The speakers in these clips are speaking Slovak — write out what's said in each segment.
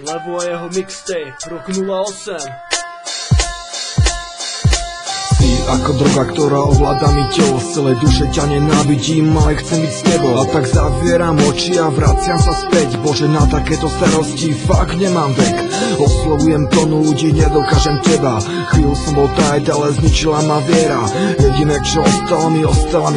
Levo a jeho mixtape, rok 08. Si ako droga, ktorá ovláda mi telo. Z celej duše ťa nenávidím, ale chcem byť s tebou. A tak zavieram oči a vraciam sa späť. Bože, na takéto starosti fakt nemám vek. Oslovujem tonu ľudí, nedokážem teba. Chvíľu som bol tajt, ale zničila ma viera. Jediné čo ostalo mi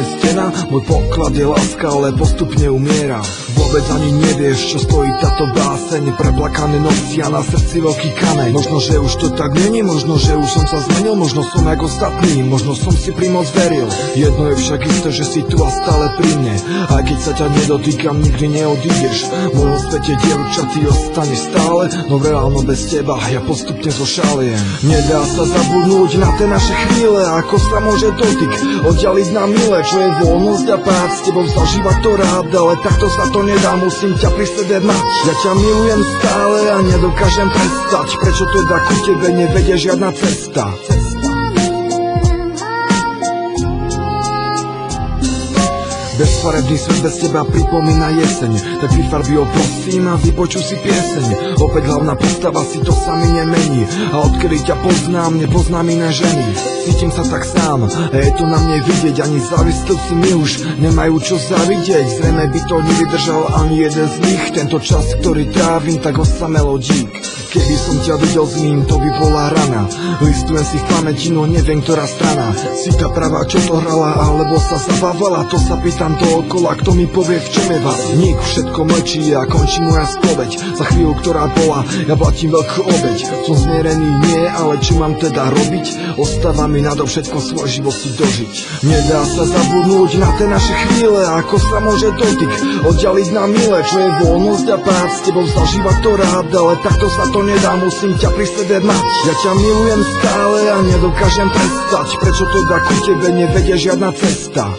stena. Môj poklad je láska, ale postupne umiera. Vôbec ani nevieš, čo stojí táto báseň. Preplakané noci a na srdci veľký kameň. Možno, že už to tak není, možno, že už som sa zmenil. Možno som jak ostatný, možno som si pri moc veril. Jedno je však isté, že si tu a stále pri mne. Aj keď sa ťa nedotýkam, nikdy neodídeš. V mojom svete dievča, ty ostaneš stále. No reálno bez teba, ja postupne zošaliem. Nedá sa zabudnúť na tie naše chvíle. Ako sa môže dotyk oddialiť na mile. Čo je voľnosť a pád, s tebou zažívať to rád. Ale takto sa to nedá, musím ťa pri sebe mať. Ja ťa milujem stále a nedokážem prestať. Prečo teda ku tebe nevedie žiadna cesta? Bezfarebný svet bez teba pripomína jeseň. Tak vyfarbi ho prosím a vypočuj si pieseň. Opäť hlavná postava, si to sa mi nemení. A odkedy ťa poznám, nepoznám iné ženy. Cítim sa tak sám a je to na mne vidieť. Ani závislivci mi už nemajú čo zavidieť. Zrejme by to nevydržal ani jeden z nich. Tento čas, ktorý trávim, tak osamelo dík. Keby som ťa videl s ním, to by bola rana. Listujem si v pamäti, no neviem, ktorá strana. Si tá pravá, čo to hrala, alebo sa zabávala. To sa pýtam dookola, kto mi povie, v čom je vás. Nik, všetko mlčí a končí moja spoveď. Za chvíľu, ktorá bola, ja platím veľkú obeť. Som zmierený, nie, ale čo mám teda robiť? Ostáva mi nadovšetko svoj život si dožiť. Nedá sa zabudnúť na tie naše chvíle. Ako sa môže dotyk oddialiť na mile. Čo je voľnosť a pád, s tebou zažívať to rád. Ale takto sa to nedá, musím ťa pri sebe mať. Ja ťa milujem stále a nedokážem prestať. Prečo teda ku tebe nevedie žiadna cesta?